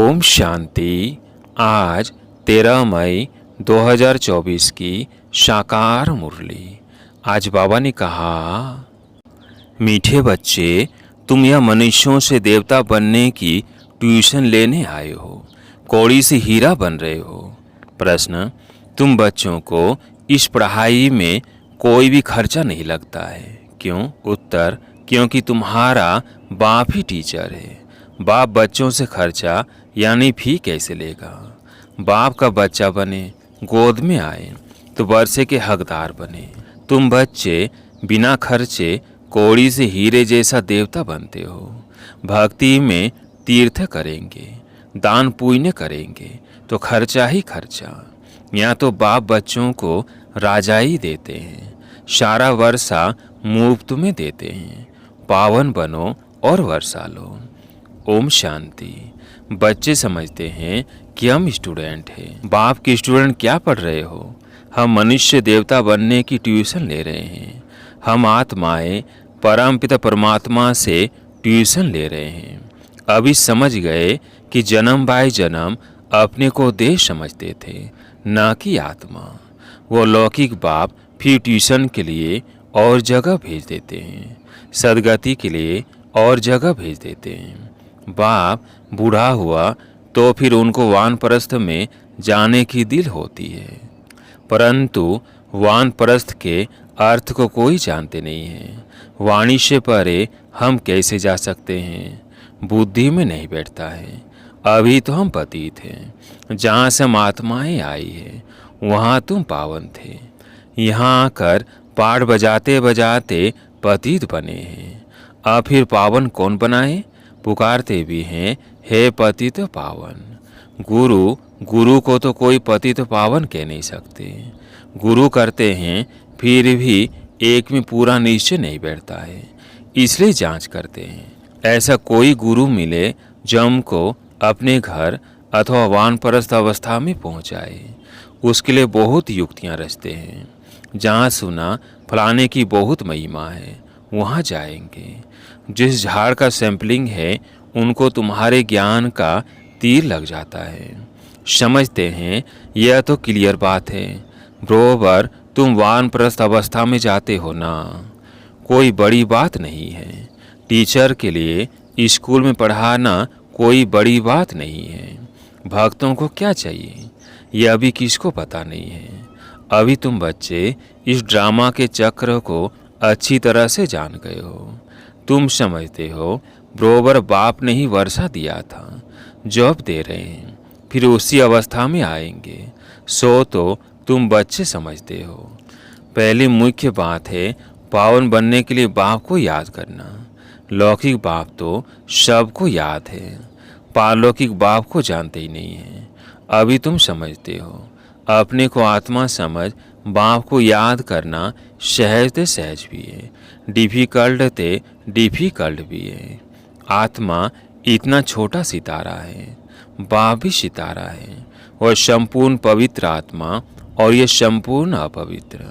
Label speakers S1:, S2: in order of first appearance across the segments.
S1: ओम शांति। आज 13 मई 2024 की साकार मुरली। आज बाबा ने कहा, मीठे बच्चे, तुम यह मनुष्यों से देवता बनने की ट्यूशन लेने आए हो, कौड़ी से हीरा बन रहे हो। प्रश्न, तुम बच्चों को इस पढ़ाई में कोई भी खर्चा नहीं लगता है, क्यों? उत्तर, क्योंकि तुम्हारा बाप ही टीचर है। बाप बच्चों से खर्चा यानी फी कैसे लेगा? बाप का बच्चा बने, गोद में आए तो वर्षे के हकदार बने। तुम बच्चे बिना खर्चे कौड़ी से हीरे जैसा देवता बनते हो। भक्ति में तीर्थ करेंगे, दान पुण्य करेंगे तो खर्चा ही खर्चा। या तो बाप बच्चों को राजाई देते हैं, सारा वर्षा मुफ्त में देते हैं। पावन बनो और वर्षा लो। ओम शांति। बच्चे समझते हैं कि हम स्टूडेंट हैं। बाप के स्टूडेंट क्या पढ़ रहे हो? हम मनुष्य देवता बनने की ट्यूशन ले रहे हैं। हम आत्माएं परमपिता परमात्मा से ट्यूशन ले रहे हैं। अभी समझ गए कि जन्म बाय जन्म अपने को देह समझते थे, ना कि आत्मा। वो लौकिक बाप फिर ट्यूशन के लिए और जगह भेज देते हैं, सदगति के लिए और जगह भेज देते हैं। बाप बूढ़ा हुआ तो फिर उनको वानप्रस्थ में जाने की दिल होती है, परंतु वानप्रस्थ के अर्थ को कोई जानते नहीं है। वाणी से परे हम कैसे जा सकते हैं? बुद्धि में नहीं बैठता है। अभी तो हम पतित हैं। जहाँ से हम आत्माएं आई है वहाँ तुम पावन थे। यहाँ आकर पाठ बजाते बजाते पतित बने हैं। अब फिर पावन कौन बनाए? पुकारते भी हैं, हे पतित पावन। गुरु को तो कोई पतित पावन कह नहीं सकते। गुरु करते हैं फिर भी एक में पूरा निश्चय नहीं बैठता है, इसलिए जांच करते हैं। ऐसा कोई गुरु मिले जो हमको अपने घर अथवा वानप्रस्थ अवस्था में पहुंचाए। उसके लिए बहुत युक्तियां रचते हैं। जहाँ सुना फलाने की बहुत महिमा है, वहाँ जाएंगे। जिस झाड़ का सैंपलिंग है उनको तुम्हारे ज्ञान का तीर लग जाता है। समझते हैं यह तो क्लियर बात है, बरोबर तुम वानप्रस्थ अवस्था में जाते हो ना। कोई बड़ी बात नहीं है। टीचर के लिए स्कूल में पढ़ाना कोई बड़ी बात नहीं है। भक्तों को क्या चाहिए यह अभी किसको पता नहीं है। अभी तुम बच्चे इस ड्रामा के चक्र को अच्छी तरह से जान गए हो। तुम समझते हो बरोबर बाप ने ही वर्षा दिया था, जो अब दे रहे हैं, फिर उसी अवस्था में आएंगे। सो तो तुम बच्चे समझते हो। पहली मुख्य बात है पावन बनने के लिए बाप को याद करना। लौकिक बाप तो सबको याद है, पारलौकिक बाप को जानते ही नहीं है। अभी तुम समझते हो। अपने को आत्मा समझ बाप को याद करना सहज ते सहज भी है, डिफिकल्ट ते डिफिकल्ट भी है। आत्मा इतना छोटा सितारा है, बाप भी सितारा है। वह संपूर्ण पवित्र आत्मा और यह संपूर्ण अपवित्र।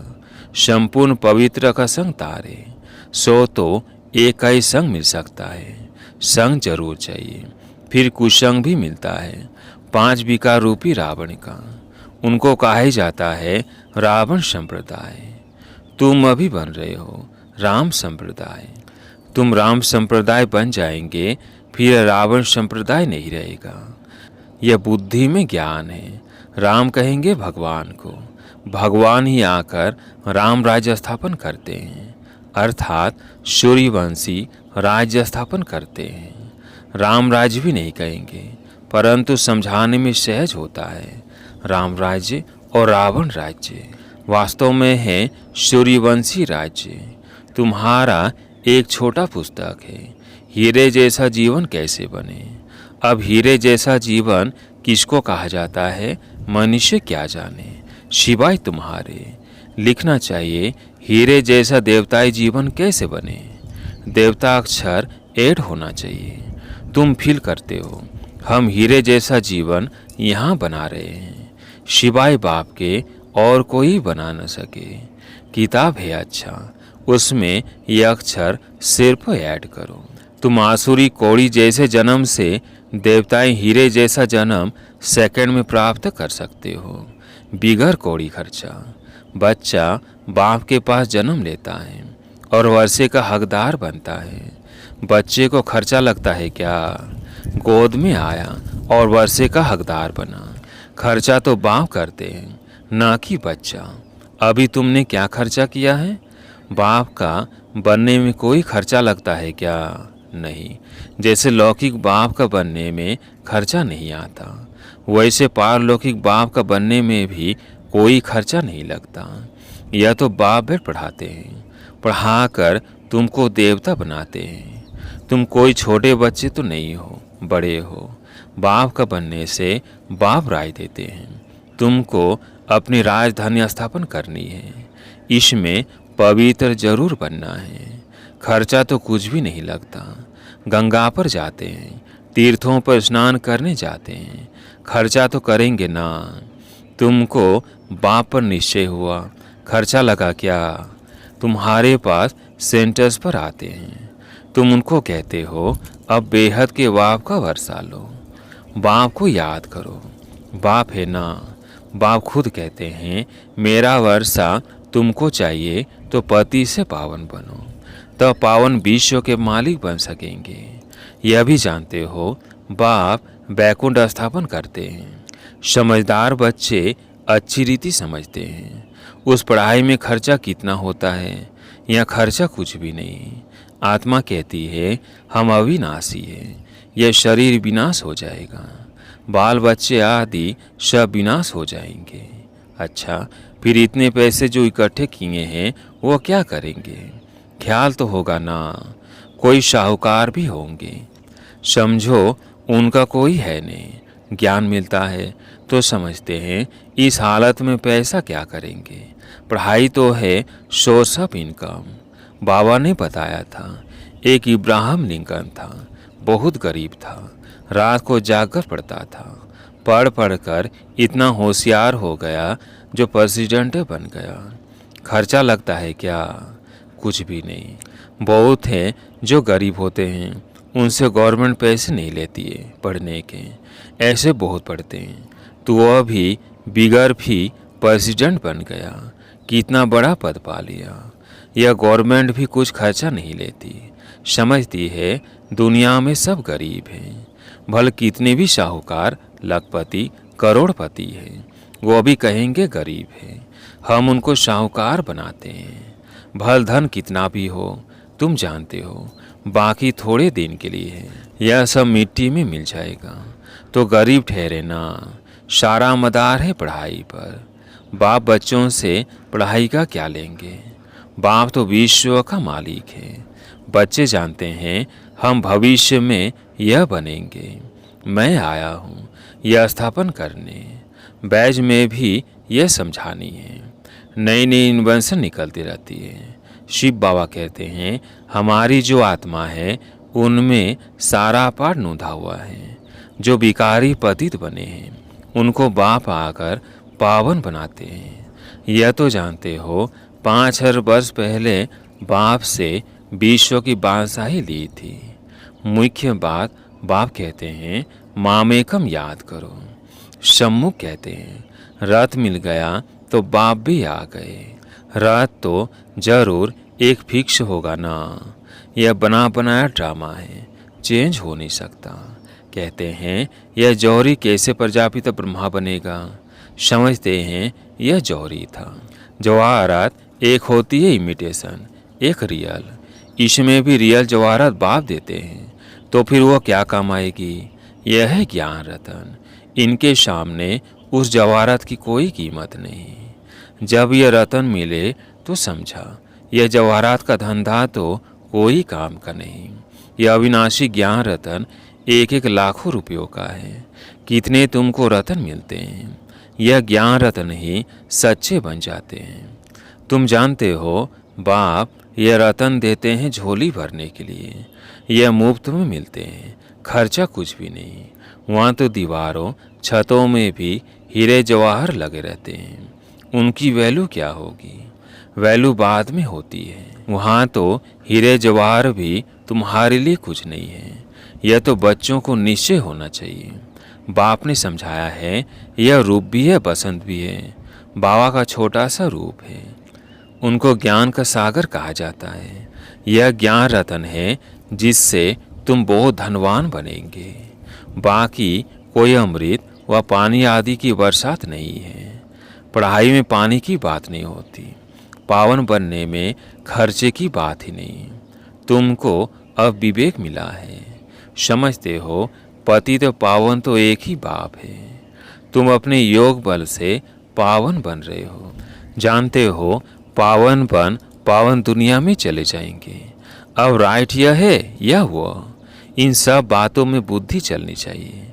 S1: संपूर्ण पवित्र का संग तारे। सो तो एक का ही संग मिल सकता है। संग जरूर चाहिए, फिर कुसंग भी मिलता है। 5 विकार रूपी रावण का, उनको कहा जाता है रावण संप्रदाय। तुम अभी बन रहे हो राम संप्रदाय। तुम राम संप्रदाय बन जाएंगे, फिर रावण संप्रदाय नहीं रहेगा। यह बुद्धि में ज्ञान है। राम कहेंगे भगवान को, भगवान ही आकर राम राज्य स्थापन करते हैं, अर्थात सूर्यवंशी राज्य स्थापन करते हैं। राम राज्य भी नहीं कहेंगे, परंतु समझाने में सहज होता है। राम राज्य और रावण राज्य वास्तव में है सूर्यवंशी राज्य। तुम्हारा एक छोटा पुस्तक है, हीरे जैसा जीवन कैसे बने। अब हीरे जैसा जीवन किसको कहा जाता है मनुष्य क्या जाने, सिवाय तुम्हारे। लिखना चाहिए हीरे जैसा देवताई जीवन कैसे बने। देवता अक्षर ऐड होना चाहिए। तुम फील करते हो हम हीरे जैसा जीवन यहाँ बना रहे हैं, सिवाय बाप के और कोई बना न सके। किताब है अच्छा, उसमें यह अक्षर सिर्फ ऐड करो। तुम आसुरी कौड़ी जैसे जन्म से देवताएं हीरे जैसा जन्म सेकंड में प्राप्त कर सकते हो, बिगर कौड़ी खर्चा। बच्चा बाप के पास जन्म लेता है और वर्षे का हकदार बनता है। बच्चे को खर्चा लगता है क्या? गोद में आया और वर्षे का हकदार बना। खर्चा तो बाप करते हैं, ना कि बच्चा। अभी तुमने क्या खर्चा किया है? बाप का बनने में कोई खर्चा लगता है क्या? नहीं। जैसे लौकिक बाप का बनने में खर्चा नहीं आता, वैसे पारलौकिक बाप का बनने में भी कोई खर्चा नहीं लगता। यह तो बाप भी पढ़ाते हैं, पढ़ाकर तुमको देवता बनाते हैं। तुम कोई छोटे बच्चे तो नहीं हो, बड़े हो। बाप का बनने से बाप राय देते हैं। तुमको अपनी राजधानी स्थापन करनी है, इसमें पवित्र जरूर बनना है। खर्चा तो कुछ भी नहीं लगता। गंगा पर जाते हैं, तीर्थों पर स्नान करने जाते हैं, खर्चा तो करेंगे ना। तुमको बाप पर निश्चय हुआ, खर्चा लगा क्या? तुम्हारे पास सेंटर्स पर आते हैं, तुम उनको कहते हो अब बेहद के बाप का वर्षा लो। बाप को याद करो, बाप है ना। बाप खुद कहते हैं मेरा वर्षा तुमको चाहिए तो पति से पावन बनो, तब पावन विश्व के मालिक बन सकेंगे। यह भी जानते हो बाप बैकुंठ स्थापन करते हैं। समझदार बच्चे अच्छी रीति समझते हैं। उस पढ़ाई में खर्चा कितना होता है? यह खर्चा कुछ भी नहीं। आत्मा कहती है हम अविनाशी हैं, यह शरीर विनाश हो जाएगा, बाल बच्चे आदि सब विनाश हो जाएंगे। अच्छा, फिर इतने पैसे जो इकट्ठे किए हैं वो क्या करेंगे? ख्याल तो होगा ना, कोई साहूकार भी होंगे। समझो उनका कोई है नहीं। ज्ञान मिलता है तो समझते हैं इस हालत में पैसा क्या करेंगे। पढ़ाई तो है सोर्स ऑफ इनकम। बाबा ने बताया था एक इब्राहिम लिंकन था, बहुत गरीब था, रात को जागकर पढ़ता था। पढ़ पढ़ कर इतना होशियार हो गया जो प्रेसिडेंट बन गया। खर्चा लगता है क्या? कुछ भी नहीं। बहुत हैं जो गरीब होते हैं, उनसे गवर्नमेंट पैसे नहीं लेती है पढ़ने के, ऐसे बहुत पढ़ते हैं। तो अभी बिगर भी प्रेसिडेंट बन गया, कितना बड़ा पद पा लिया। यह गवर्नमेंट भी कुछ खर्चा नहीं लेती, समझती है दुनिया में सब गरीब हैं। भले कितने भी साहूकार लखपति करोड़पति हैं, वो भी कहेंगे गरीब है। हम उनको साहूकार बनाते हैं। भल धन कितना भी हो, तुम जानते हो, बाकी थोड़े दिन के लिए है, यह सब मिट्टी में मिल जाएगा। तो गरीब ठहरे ना। सारा मदार है पढ़ाई पर। बाप बच्चों से पढ़ाई का क्या लेंगे? बाप तो विश्व का मालिक है। बच्चे जानते हैं हम भविष्य में यह बनेंगे। मैं आया हूँ यह स्थापन करने। बैज में भी यह समझानी है। नई नई इन्वेंशन निकलती रहती है। शिव बाबा कहते हैं हमारी जो आत्मा है उनमें सारा पाठ नूंधा हुआ है। जो भिखारी पतित बने हैं उनको बाप आकर पावन बनाते हैं। यह तो जानते हो 5000 वर्ष पहले बाप से विश्व की बादशाही ली थी। मुख्य बात बाप कहते हैं मामेकम याद करो। सम्मुख कहते हैं रथ मिल गया तो बाप भी आ गए। रथ तो जरूर एक फिक्स होगा ना। यह बना बनाया ड्रामा है, चेंज हो नहीं सकता। कहते हैं यह जौहरी कैसे प्रजापिता ब्रह्मा बनेगा? समझते हैं यह जौहरी था। जवाहरात एक होती है इमिटेशन, एक रियल। इसमें भी रियल जवाहरात बाप देते हैं तो फिर वो क्या काम आएगी? यह है ज्ञान रतन। इनके सामने उस जवाहरात की कोई कीमत नहीं। जब यह रतन मिले तो समझा यह जवाहरात का धंधा तो कोई काम का नहीं। यह अविनाशी ज्ञान रतन एक एक लाखों रुपयों का है। कितने तुमको रतन मिलते हैं, यह ज्ञान रतन ही सच्चे बन जाते हैं। तुम जानते हो बाप यह रतन देते हैं झोली भरने के लिए। यह मुफ्त में मिलते हैं, खर्चा कुछ भी नहीं। वहाँ तो दीवारों छतों में भी हीरे जवाहर लगे रहते हैं। उनकी वैल्यू क्या होगी? वैल्यू बाद में होती है। वहाँ तो हीरे जवाहर भी तुम्हारे लिए कुछ नहीं है। यह तो बच्चों को निश्चय होना चाहिए। बाप ने समझाया है, यह रूप भी है, बसंत भी है, बाबा का छोटा सा रूप है। उनको ज्ञान का सागर कहा जाता है। यह ज्ञान रतन है जिससे तुम बहुत धनवान बनेंगे। बाकी कोई अमृत व पानी आदि की बरसात नहीं है। पढ़ाई में पानी की बात नहीं होती, पावन बनने में खर्चे की बात ही नहीं। तुमको अब विवेक मिला है, समझते हो पति तो पावन तो एक ही बाप है। तुम अपने योग बल से पावन बन रहे हो। जानते हो पावन बन पावन दुनिया में चले जाएंगे। अब राइट यह है या वो, इन सब बातों में बुद्धि चलनी चाहिए।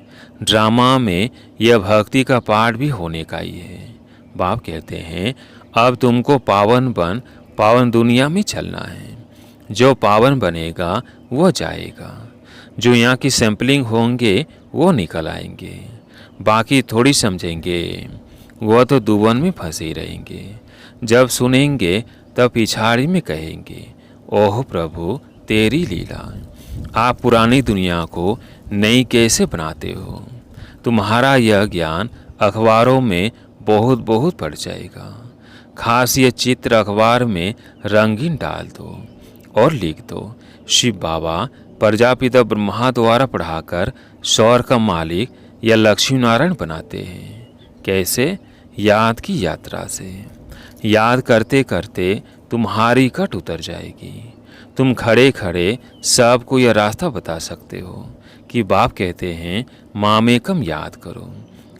S1: ड्रामा में यह भक्ति का पाठ भी होने का ही है। बाप कहते हैं अब तुमको पावन बन पावन दुनिया में चलना है। जो पावन बनेगा वो जाएगा, जो यहाँ की सैंपलिंग होंगे वो निकल आएंगे, बाकी थोड़ी समझेंगे वो तो दुवन में फंसे रहेंगे। जब सुनेंगे तब पिछाड़ी में कहेंगे, ओह प्रभु तेरी लीला, आप पुरानी दुनिया को नई कैसे बनाते हो। तुम्हारा यह ज्ञान अखबारों में बहुत बहुत पड़ जाएगा। खास ये चित्र अखबार में रंगीन डाल दो और लिख दो, शिव बाबा प्रजापिता ब्रह्मा द्वारा पढ़ाकर सौर का मालिक या लक्ष्मी नारायण बनाते हैं। कैसे? याद की यात्रा से। याद करते करते तुम्हारी कट उतर जाएगी। तुम खड़े खड़े सबको यह रास्ता बता सकते हो कि बाप कहते हैं मामेकम याद करो,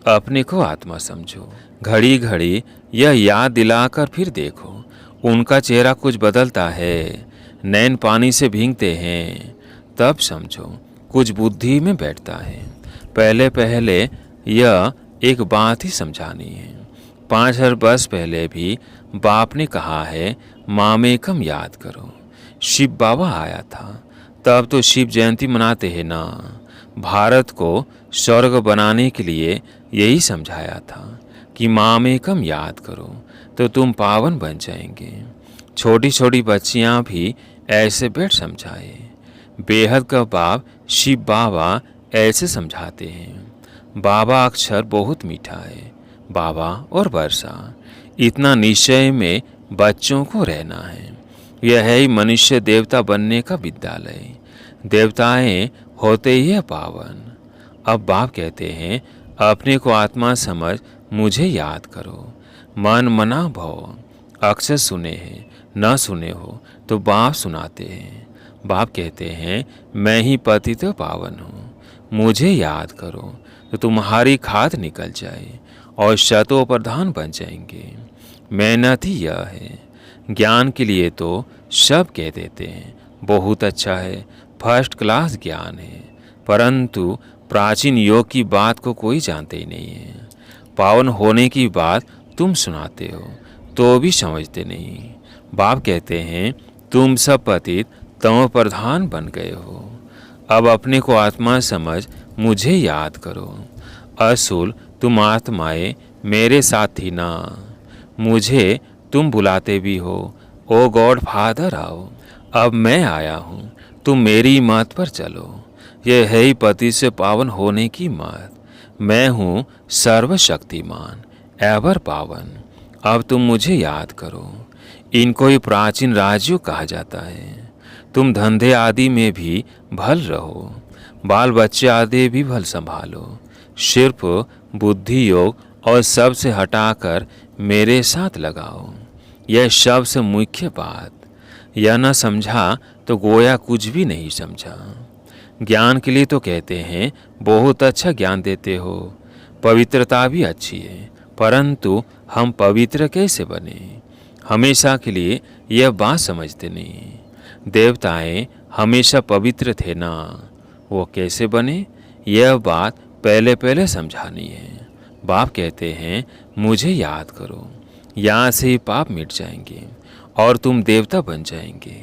S1: अपने को आत्मा समझो। घड़ी घड़ी यह याद दिलाकर फिर देखो, उनका चेहरा कुछ बदलता है, नैन पानी से भीगते हैं, तब समझो कुछ बुद्धि में बैठता है। पहले पहले यह एक बात ही समझानी है। 5000 वर्ष पहले भी बाप ने कहा है मामेकम याद करो। शिव बाबा आया था तब तो शिव जयंती मनाते हैं ना। भारत को स्वर्ग बनाने के लिए यही समझाया था कि मामेकम याद करो तो तुम पावन बन जाएंगे। छोटी छोटी बच्चियां भी ऐसे बैठ समझाए। बेहद का बाप शिव बाबा ऐसे समझाते हैं। बाबा अक्षर बहुत मीठा है, बाबा और वर्षा। इतना निश्चय में बच्चों को रहना है। यह है ही मनुष्य देवता बनने का विद्यालय। देवताएं होते ही है पावन। अब बाप कहते हैं अपने को आत्मा समझ मुझे याद करो। मन मना भव, अक्सर सुने हैं, न सुने हो तो बाप सुनाते हैं। बाप कहते हैं मैं ही पतित पावन हूँ, मुझे याद करो तो तुम्हारी खाद निकल जाए और शतों प्रधान बन जाएंगे। मेहनत ही यह है। ज्ञान के लिए तो सब कह देते हैं बहुत अच्छा है, फर्स्ट क्लास ज्ञान है, परंतु प्राचीन योग की बात को कोई जानते ही नहीं है। पावन होने की बात तुम सुनाते हो तो भी समझते नहीं। बाप कहते हैं तुम सब पतित तमो प्रधान बन गए हो। अब अपने को आत्मा समझ मुझे याद करो। असुल तुम आत्माएं मेरे साथ थी ना, मुझे तुम बुलाते भी हो, ओ गॉड फादर आओ। अब मैं आया हूँ, तुम मेरी मत पर चलो। यह है ही पति से पावन होने की मत। मैं हूँ सर्वशक्तिमान, एवर पावन। अब तुम मुझे याद करो। इनको ही प्राचीन राजयोग कहा जाता है। तुम धंधे आदि में भी भल रहो, बाल बच्चे आदि भी भल संभालो। सिर्फ बुद्धि योग और सबसे हटाकर मेरे साथ लगाओ। यह सबसे मुख्य बात। यह न समझा तो गोया कुछ भी नहीं समझा। ज्ञान के लिए तो कहते हैं बहुत अच्छा ज्ञान देते हो, पवित्रता भी अच्छी है, परंतु हम पवित्र कैसे बने? हमेशा के लिए यह बात समझते नहीं। देवताएं हमेशा पवित्र थे ना, वो कैसे बने? यह बात पहले पहले समझानी है। बाप कहते हैं मुझे याद करो, यहाँ से ही पाप मिट जाएंगे और तुम देवता बन जाएंगे।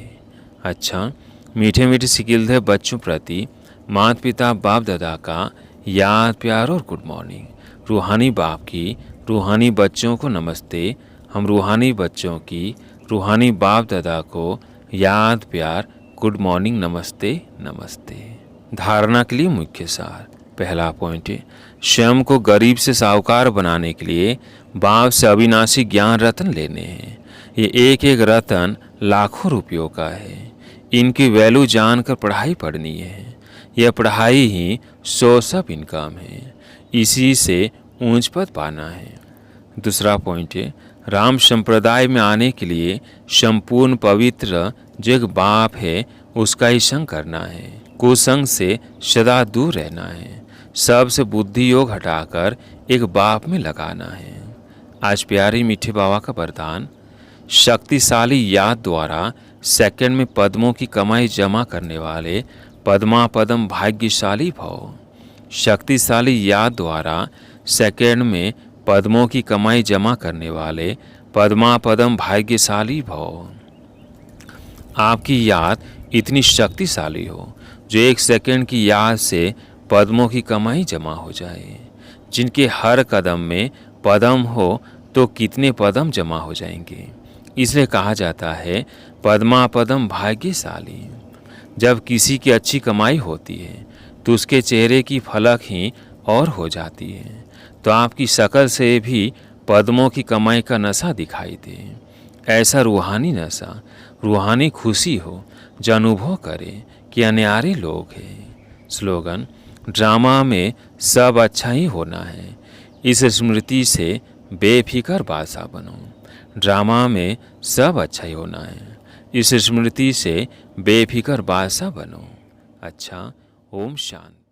S1: अच्छा, मीठे मीठे सिकिलधे बच्चों प्रति माता पिता बाप दादा का याद प्यार और गुड मॉर्निंग। रूहानी बाप की रूहानी बच्चों को नमस्ते। हम रूहानी बच्चों की रूहानी बाप दादा को याद प्यार गुड मॉर्निंग, नमस्ते नमस्ते। धारणा के लिए मुख्य सार। पहला पॉइंट है, स्वयं को गरीब से साहूकार बनाने के लिए बाप से अविनाशी ज्ञान रत्न लेने हैं। ये एक एक रत्न लाखों रुपयों का है। इनकी वैल्यू जानकर पढ़ाई पढ़नी है। यह पढ़ाई ही सोर्स ऑफ इनकम है। इसी से ऊंच पद पाना है। दूसरा पॉइंट है, राम संप्रदाय में आने के लिए संपूर्ण पवित्र जो एक बाप है उसका ही संग करना है। कुसंग से सदा दूर रहना है। सबसे बुद्धि योग हटाकर एक बाप में लगाना है। आज प्यारे मीठे बाबा का वरदान, शक्तिशाली याद द्वारा सेकंड में पद्मों की कमाई जमा करने वाले पद्मा पदम भाग्यशाली भव। शक्तिशाली याद द्वारा सेकंड में पद्मों की कमाई जमा करने वाले पद्मा पदम भाग्यशाली भव। आपकी याद इतनी शक्तिशाली हो जो एक सेकंड की याद से पद्मों की कमाई जमा हो जाए। जिनके हर कदम में पदम हो तो कितने पदम जमा हो जाएंगे। इसलिए कहा जाता है पद्मा पदम भाग्यशाली। जब किसी की अच्छी कमाई होती है तो उसके चेहरे की फलक ही और हो जाती है। तो आपकी शक्ल से भी पद्मों की कमाई का नशा दिखाई दे। ऐसा रूहानी नशा, रूहानी खुशी हो जो अनुभव करे कि अनयारे लोग हैं। स्लोगन, ड्रामा में सब अच्छा ही होना है। इस स्मृति से बेफिक्र बादशाह बनो। ड्रामा में सब अच्छा ही होना है। इस स्मृति से बेफिक्र बादशाह बनो। अच्छा, ओम शांति।